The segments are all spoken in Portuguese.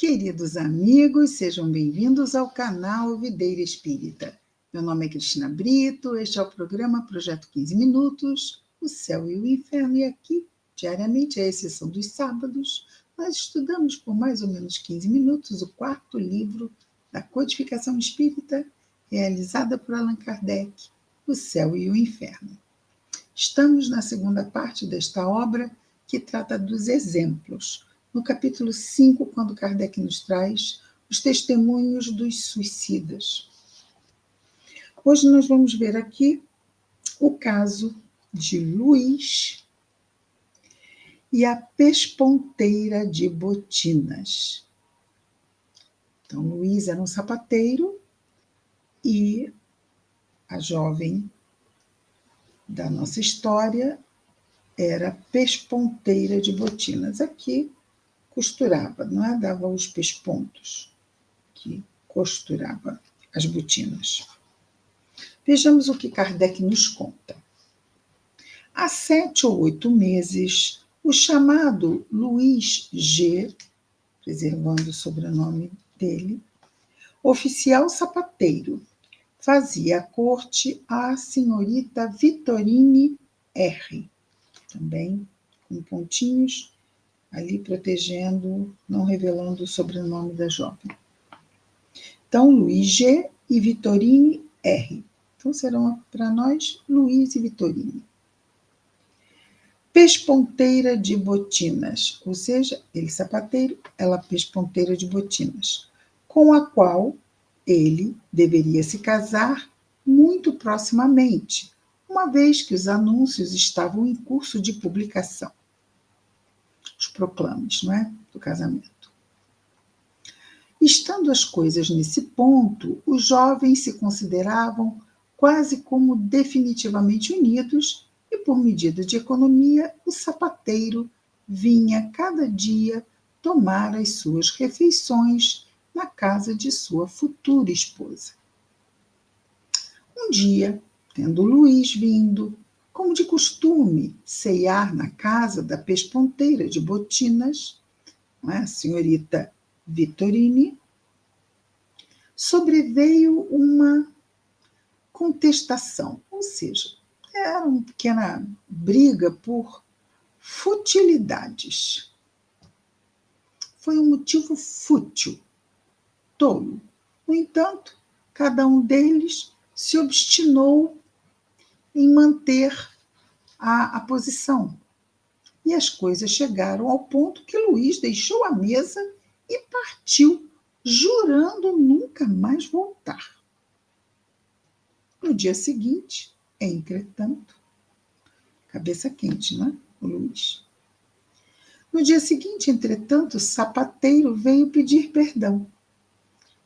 Queridos amigos, sejam bem-vindos ao canal Videira Espírita. Meu nome é Cristina Brito, este é o programa Projeto 15 Minutos, o Céu e o Inferno, e aqui, diariamente, à exceção dos sábados, nós estudamos por mais ou menos 15 minutos o quarto livro da Codificação Espírita, realizada por Allan Kardec, O Céu e o Inferno. Estamos na segunda parte desta obra, que trata dos exemplos, no capítulo 5, quando Kardec nos traz os testemunhos dos suicidas. Hoje nós vamos ver aqui o caso de Luís e a pesponteira de botinas. Então, Luís era um sapateiro e a jovem da nossa história era pesponteira de botinas. Aqui costurava, não é? Dava os pespontos, que costurava as botinas. Vejamos o que Kardec nos conta. Há 7 ou 8 meses, o chamado Luís G., preservando o sobrenome dele, oficial sapateiro, fazia a corte à senhorita Vitorine R., também com pontinhos, ali protegendo, não revelando o sobrenome da jovem. Então, Luís G. e Vitorine R. Então, serão para nós Luís e Vitorine. Pesponteira de botinas, ou seja, ele sapateiro, ela pesponteira de botinas, com a qual ele deveria se casar muito proximamente, uma vez que os anúncios estavam em curso de publicação. Os proclames, não é? Do casamento. Estando as coisas nesse ponto, os jovens se consideravam quase como definitivamente unidos e, por medida de economia, o sapateiro vinha cada dia tomar as suas refeições na casa de sua futura esposa. Um dia, tendo Luís vindo, como de costume, ceiar na casa da pesponteira de botinas, a senhorita Vitorine, sobreveio uma contestação, ou seja, era uma pequena briga por futilidades. Foi um motivo fútil, tolo. No entanto, cada um deles se obstinou em manter a posição. E as coisas chegaram ao ponto que Luís deixou a mesa e partiu, jurando nunca mais voltar. No dia seguinte, entretanto, cabeça quente, não é? O Luís. No dia seguinte, entretanto, o sapateiro veio pedir perdão.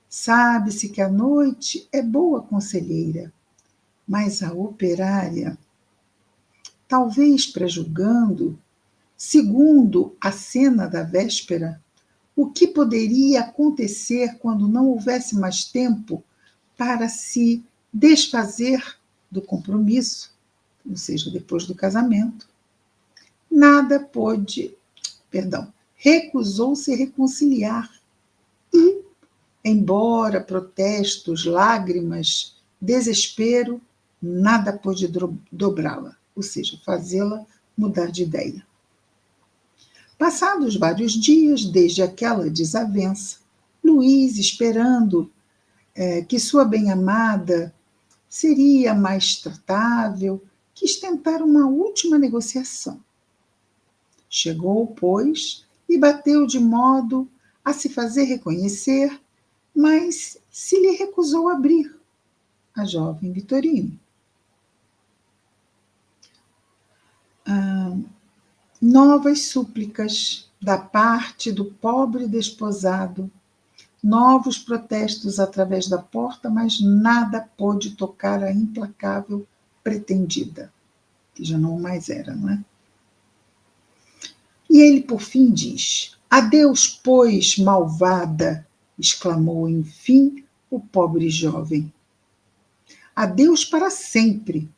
Sabe-se que a noite é boa conselheira, mas a operária, talvez prejulgando, segundo a cena da véspera, o que poderia acontecer quando não houvesse mais tempo para se desfazer do compromisso, ou seja, depois do casamento, recusou-se reconciliar e, embora protestos, lágrimas, desespero, nada pôde dobrá-la, ou seja, fazê-la mudar de ideia. Passados vários dias desde aquela desavença, Luís, esperando que sua bem-amada seria mais tratável, quis tentar uma última negociação. Chegou, pois, e bateu de modo a se fazer reconhecer, mas se lhe recusou abrir a jovem Vitorine. Novas súplicas da parte do pobre desposado, novos protestos através da porta, mas nada pôde tocar a implacável pretendida, que já não mais era, não é? E ele, por fim, diz: adeus, pois, malvada, exclamou, enfim, o pobre jovem. Adeus para sempre.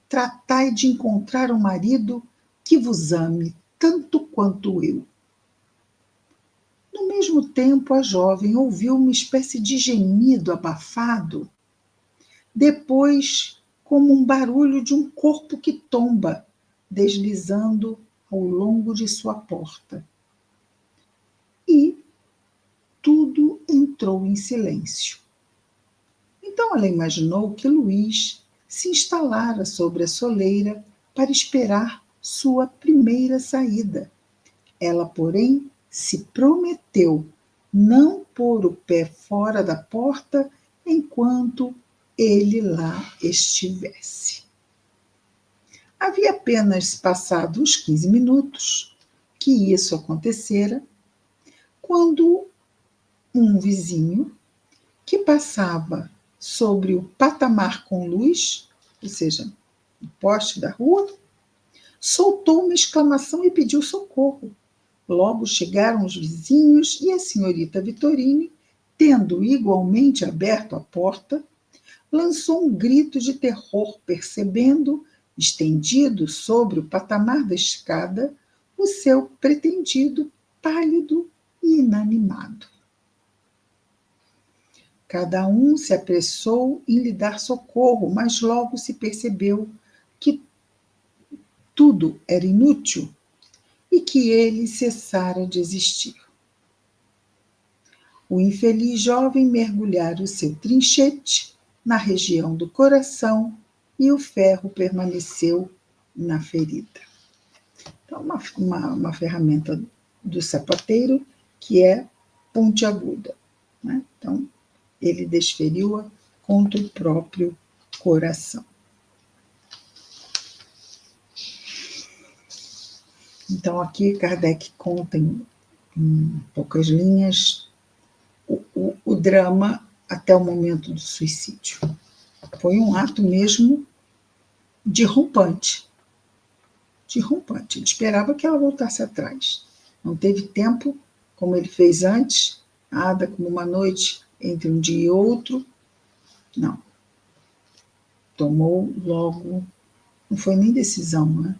Tratai de encontrar um marido que vos ame tanto quanto eu. No mesmo mesmo tempo, a jovem ouviu uma espécie de gemido abafado, depois, como um barulho de um corpo que tomba, deslizando ao longo de sua porta. E tudo entrou em silêncio. Então ela imaginou que Luís se instalara sobre a soleira para esperar sua primeira saída. Ela, porém, se prometeu não pôr o pé fora da porta enquanto ele lá estivesse. Havia apenas passado uns 15 minutos que isso acontecera, quando um vizinho que passava sobre o patamar com luz, ou seja, o poste da rua, soltou uma exclamação e pediu socorro. Logo chegaram os vizinhos e a senhorita Vittorini, tendo igualmente aberto a porta, lançou um grito de terror, percebendo, estendido sobre o patamar da escada, o seu pretendido pálido e inanimado. Cada um se apressou em lhe dar socorro, mas logo se percebeu que tudo era inútil e que ele cessara de existir. O infeliz jovem mergulhara o seu trinchete na região do coração e o ferro permaneceu na ferida. Então, uma ferramenta do sapateiro que é pontiaguda, né? Então, ele desferiu-a contra o próprio coração. Então, aqui Kardec conta em poucas linhas o drama até o momento do suicídio. Foi um ato mesmo derrubante. Ele esperava que ela voltasse atrás. Não teve tempo, como ele fez antes, nada como uma noite entre um dia e outro. Não. Tomou logo, não foi nem decisão, né?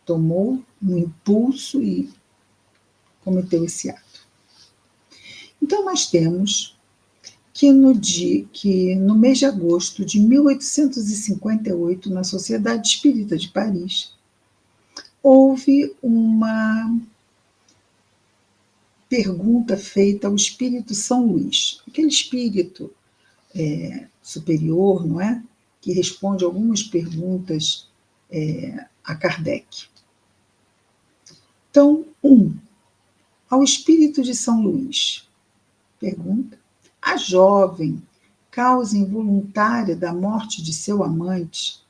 Tomou um impulso e cometeu esse ato. Então, nós temos que no mês de agosto de 1858, na Sociedade Espírita de Paris, houve uma pergunta feita ao espírito São Luís, aquele espírito superior, não é? Que responde algumas perguntas a Kardec. Então, ao espírito de São Luís, pergunta: a jovem, causa involuntária da morte de seu amante,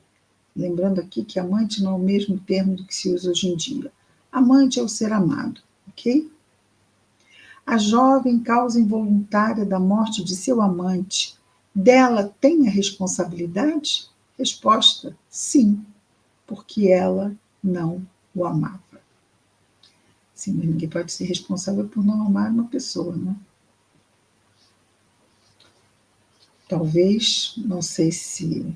lembrando aqui que amante não é o mesmo termo do que se usa hoje em dia. Amante é o ser amado, ok? A jovem, causa involuntária da morte de seu amante, dela tem a responsabilidade? Resposta: sim, porque ela não o amava. Sim, mas ninguém pode ser responsável por não amar uma pessoa, né? Talvez, não sei se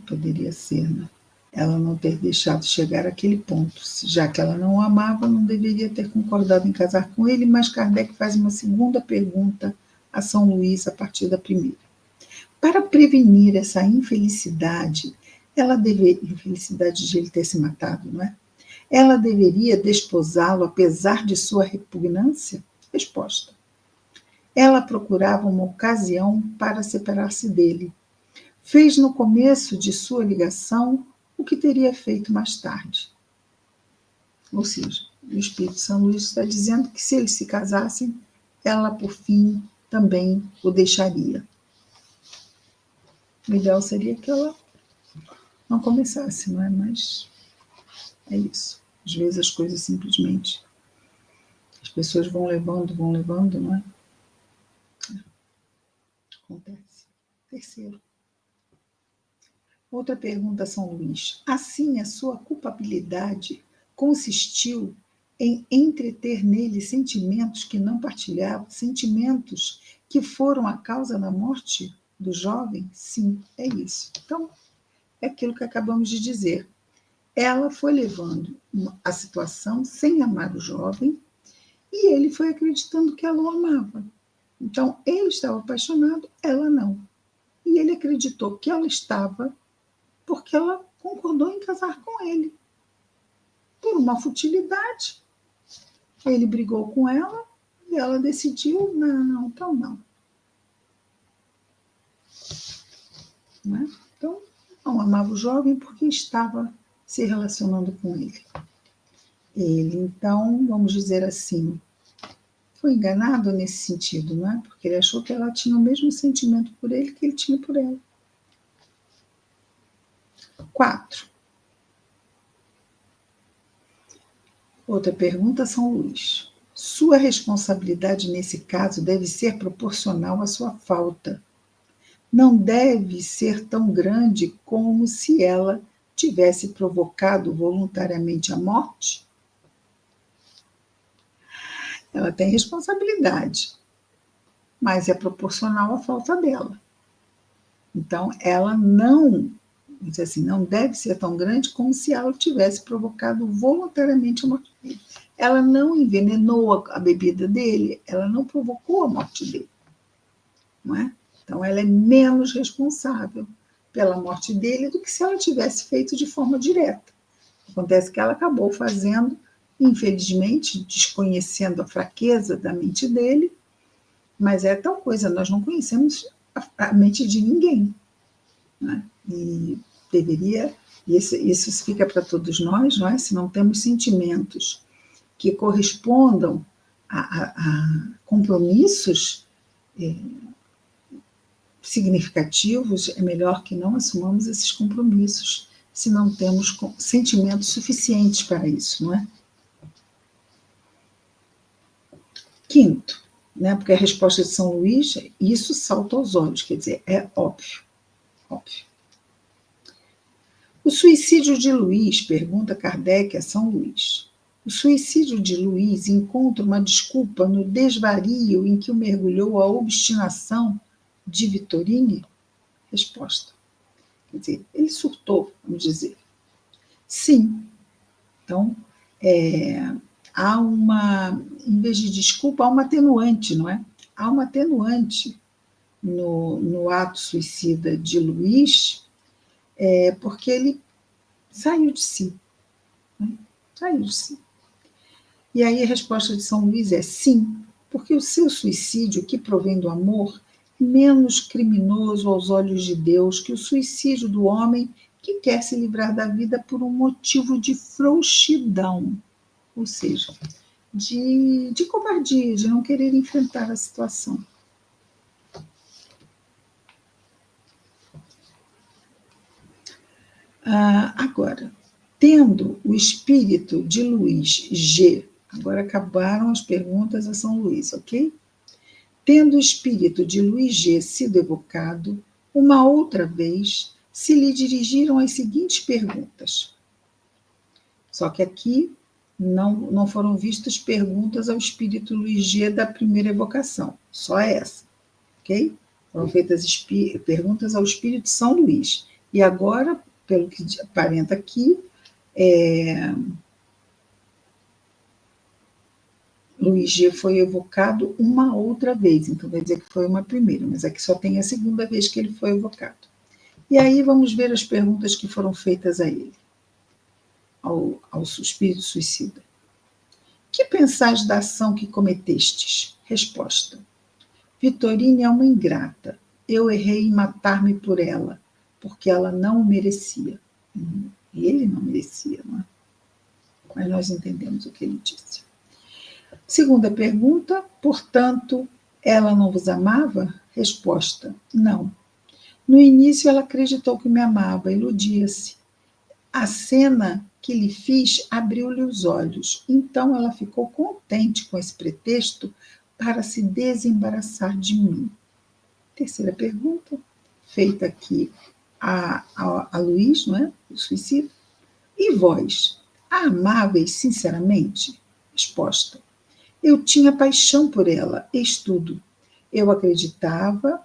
poderia ser, né? Ela não ter deixado chegar àquele ponto. Já que ela não o amava, não deveria ter concordado em casar com ele, mas Kardec faz uma segunda pergunta a São Luís a partir da primeira. Para prevenir essa infelicidade, infelicidade de ele ter se matado, não é? Ela deveria desposá-lo apesar de sua repugnância? Resposta: ela procurava uma ocasião para separar-se dele. Fez no começo de sua ligação o que teria feito mais tarde. Ou seja, o Espírito São Luís está dizendo que se eles se casassem, ela, por fim, também o deixaria. O ideal seria que ela não começasse, não é? Mas é isso. Às vezes as coisas simplesmente, as pessoas vão levando, não é? Acontece. Terceiro. Outra pergunta a São Luís. Assim, a sua culpabilidade consistiu em entreter nele sentimentos que não partilhava, sentimentos que foram a causa da morte do jovem? Sim, é isso. Então, é aquilo que acabamos de dizer. ela foi levando a situação sem amar o jovem e ele foi acreditando que ela o amava. Então, ele estava apaixonado, ela não. E ele acreditou que ela estava porque ela concordou em casar com ele. Por uma futilidade. Ele brigou com ela e ela decidiu, não, então não. Né? Então, não amava o jovem porque estava se relacionando com ele. Ele, então, vamos dizer assim, foi enganado nesse sentido, não é? Porque ele achou que ela tinha o mesmo sentimento por ele que ele tinha por ela. 4. Outra pergunta, São Luís. Sua responsabilidade nesse caso deve ser proporcional à sua falta. Não deve ser tão grande como se ela tivesse provocado voluntariamente a morte. Ela tem responsabilidade, mas é proporcional à falta dela. Então, ela não, dizer assim, não deve ser tão grande como se ela tivesse provocado voluntariamente a morte dele. Ela não envenenou a bebida dele, ela não provocou a morte dele. Não é? Então, ela é menos responsável pela morte dele do que se ela tivesse feito de forma direta. Acontece que ela acabou fazendo, infelizmente, desconhecendo a fraqueza da mente dele, mas é tal coisa, nós não conhecemos a mente de ninguém. Né? E deveria, isso fica para todos nós, não é? Se não temos sentimentos que correspondam a compromissos significativos, é melhor que não assumamos esses compromissos, se não temos sentimentos suficientes para isso, não é? 5º, né, porque a resposta de São Luís, isso salta aos olhos, quer dizer, é óbvio, óbvio. O suicídio de Luís, pergunta Kardec a São Luís. O suicídio de Luís encontra uma desculpa no desvario em que o mergulhou a obstinação de Vitorine? Resposta. Quer dizer, ele surtou, vamos dizer. Sim. Então, há uma, em vez de desculpa, há uma atenuante, não é? Há uma atenuante no ato suicida de Luís, porque ele saiu de si. Né? Saiu de si. E aí a resposta de São Luís é sim, porque o seu suicídio, que provém do amor, é menos criminoso aos olhos de Deus que o suicídio do homem que quer se livrar da vida por um motivo de frouxidão, ou seja, de covardia, de não querer enfrentar a situação. Agora, tendo o espírito de Luís G. Agora acabaram as perguntas a São Luís, ok? Tendo o espírito de Luís G. sido evocado, uma outra vez se lhe dirigiram as seguintes perguntas. Só que aqui não foram vistas perguntas ao espírito Luís G. da primeira evocação, só essa, ok? Foram feitas perguntas ao espírito São Luís. E agora, pelo que aparenta aqui, Luís G. foi evocado uma outra vez, então vai dizer que foi uma primeira, mas aqui só tem a segunda vez que ele foi evocado. E aí vamos ver as perguntas que foram feitas a ele, ao espírito suicida. Que pensais da ação que cometestes? Resposta. Vitorine é uma ingrata. Eu errei em matar-me por ela, porque ela não o merecia. Ele não merecia, não é? Mas nós entendemos o que ele disse. Segunda pergunta, portanto, ela não vos amava? Resposta, não. No início ela acreditou que me amava, iludia-se. A cena que lhe fiz abriu-lhe os olhos, então ela ficou contente com esse pretexto para se desembaraçar de mim. Terceira pergunta, feita aqui a Luís, não é? O suicídio. E vós, a amáveis sinceramente? Resposta. Eu tinha paixão por ela, eis tudo. Eu acreditava,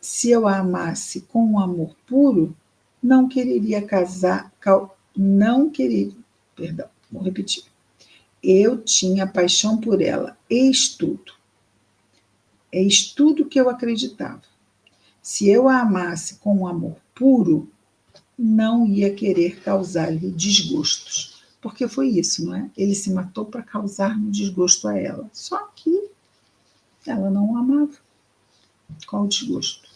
se eu a amasse com um amor puro, não quereria não queria, perdão, vou repetir. Eu tinha paixão por ela, eis tudo que eu acreditava. Se eu a amasse com um amor puro, não ia querer causar-lhe desgostos. Porque foi isso, não é? Ele se matou para causar um desgosto a ela. Só que ela não o amava. Qual o desgosto?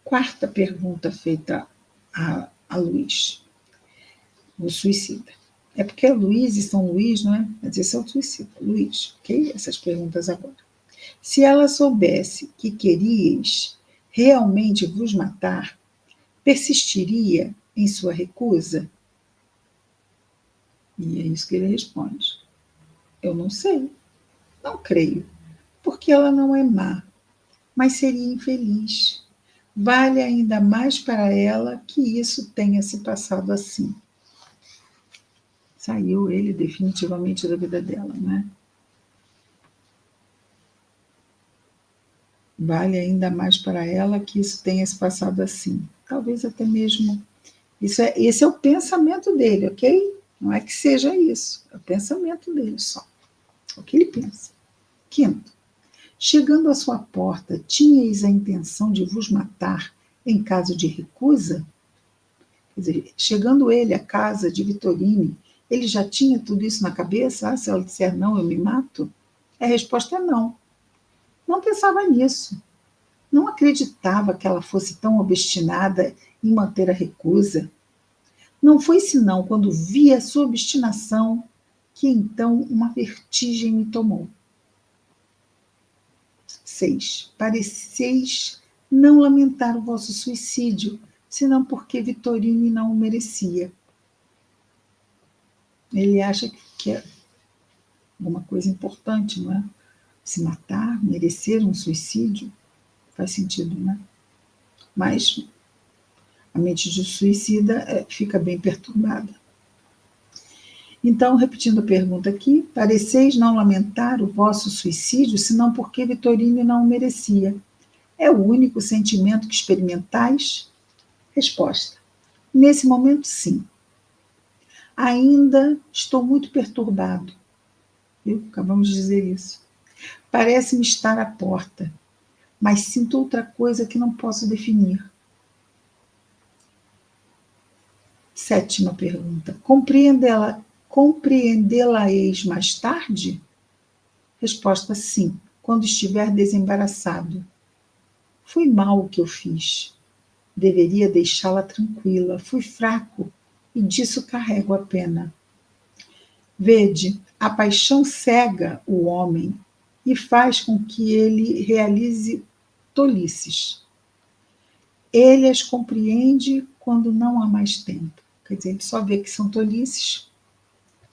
Quarta pergunta feita a Luiz, o suicida. É porque é Luiz e São Luís, não é? Mas esse é o suicida, Luiz, ok? Essas perguntas agora. Se ela soubesse que queríeis realmente vos matar, persistiria em sua recusa? E é isso que ele responde. Eu não sei, não creio, porque ela não é má, mas seria infeliz. Vale ainda mais para ela que isso tenha se passado assim. Saiu ele definitivamente da vida dela, né? Vale ainda mais para ela que isso tenha se passado assim. Talvez até mesmo. Esse é o pensamento dele, ok? Não é que seja isso. É o pensamento dele só. O que ele pensa. Quinto, chegando à sua porta, tinhais a intenção de vos matar em caso de recusa? Quer dizer, chegando ele à casa de Vitorine, ele já tinha tudo isso na cabeça? Ah, se ela disser não, eu me mato? A resposta é não. Não pensava nisso. Não acreditava que ela fosse tão obstinada em manter a recusa. Não foi senão quando vi a sua obstinação que então uma vertigem me tomou. 6. Pareceis não lamentar o vosso suicídio, senão porque Vitorine não o merecia. Ele acha que é alguma coisa importante, não é? Se matar, merecer um suicídio, faz sentido, né? Mas a mente do suicida fica bem perturbada. Então, repetindo a pergunta aqui, pareceis não lamentar o vosso suicídio, senão porque Vitorine não o merecia. É o único sentimento que experimentais? Resposta: nesse momento, sim. Ainda estou muito perturbado. Viu? Acabamos de dizer isso. Parece-me estar à porta, mas sinto outra coisa que não posso definir. Sétima pergunta. Compreendê-la-eis mais tarde? Resposta: sim, quando estiver desembaraçado. Foi mal o que eu fiz. Deveria deixá-la tranquila. Fui fraco e disso carrego a pena. Vede, a paixão cega o homem e faz com que ele realize tolices. Ele as compreende quando não há mais tempo. Quer dizer, ele só vê que são tolices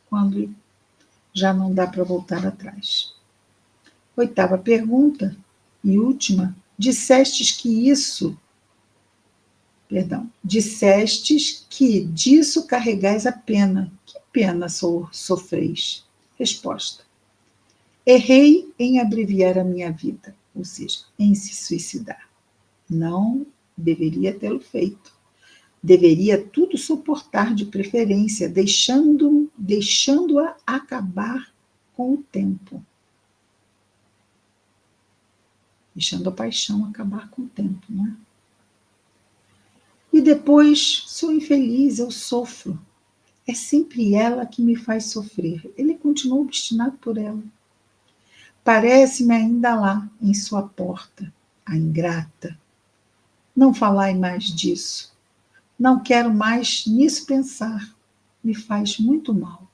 quando já não dá para voltar atrás. Oitava pergunta e última. Dissestes que disso carregais a pena. Que pena sofreis? Resposta: errei em abreviar a minha vida, ou seja, em se suicidar. Não deveria tê-lo feito. Deveria tudo suportar de preferência, deixando-a acabar com o tempo. Deixando a paixão acabar com o tempo, não é? E depois sou infeliz, eu sofro. É sempre ela que me faz sofrer. Ele continua obstinado por ela. Parece-me ainda lá, em sua porta, a ingrata. Não falai mais disso. Não quero mais nisso pensar. Me faz muito mal.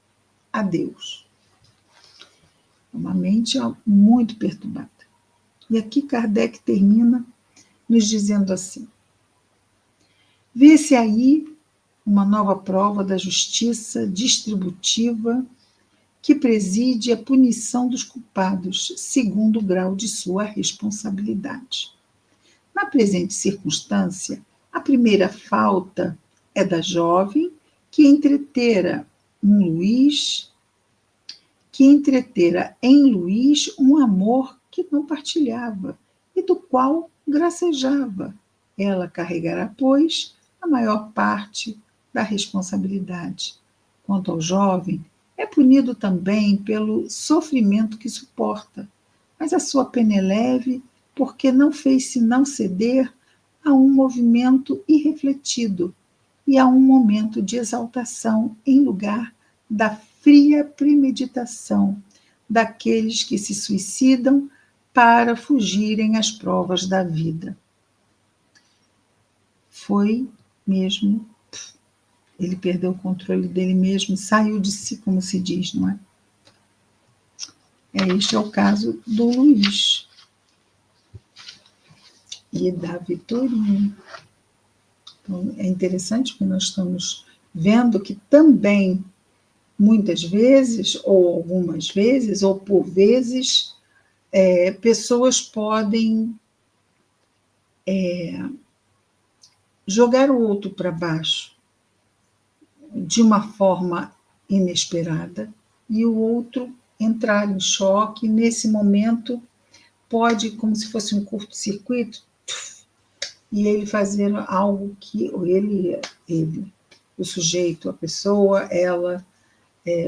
Adeus. Uma mente muito perturbada. E aqui Kardec termina nos dizendo assim: vê-se aí uma nova prova da justiça distributiva que preside a punição dos culpados, segundo o grau de sua responsabilidade. Na presente circunstância, a primeira falta é da jovem que entretera em Luís um amor que não partilhava e do qual gracejava. Ela carregará, pois, a maior parte da responsabilidade. Quanto ao jovem, é punido também pelo sofrimento que suporta, mas a sua pena é leve porque não fez senão ceder a um movimento irrefletido e a um momento de exaltação em lugar da fria premeditação daqueles que se suicidam para fugirem às provas da vida. Foi mesmo, ele perdeu o controle dele mesmo, saiu de si, como se diz, não é? Este é o caso do Luiz e da Vitorinha. Então, é interessante que nós estamos vendo que também, muitas vezes, ou algumas vezes, ou por vezes, pessoas podem jogar o outro para baixo de uma forma inesperada e o outro entrar em choque. Nesse momento, pode, como se fosse um curto-circuito, e ele fazer algo que ele, o sujeito, a pessoa, ela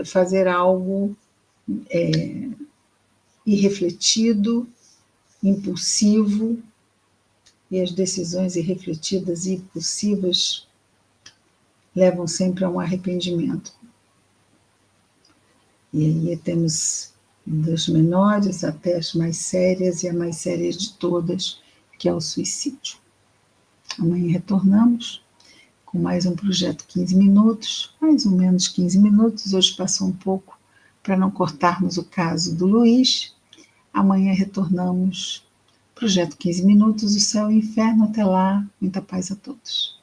fazer algo irrefletido, impulsivo, e as decisões irrefletidas e impulsivas levam sempre a um arrependimento. E aí temos das menores até as mais sérias, e a mais séria de todas, que é o suicídio. Amanhã retornamos com mais um projeto 15 minutos, mais ou menos 15 minutos, hoje passou um pouco para não cortarmos o caso do Luiz. Amanhã retornamos, projeto 15 minutos, o céu e o inferno. Até lá, muita paz a todos.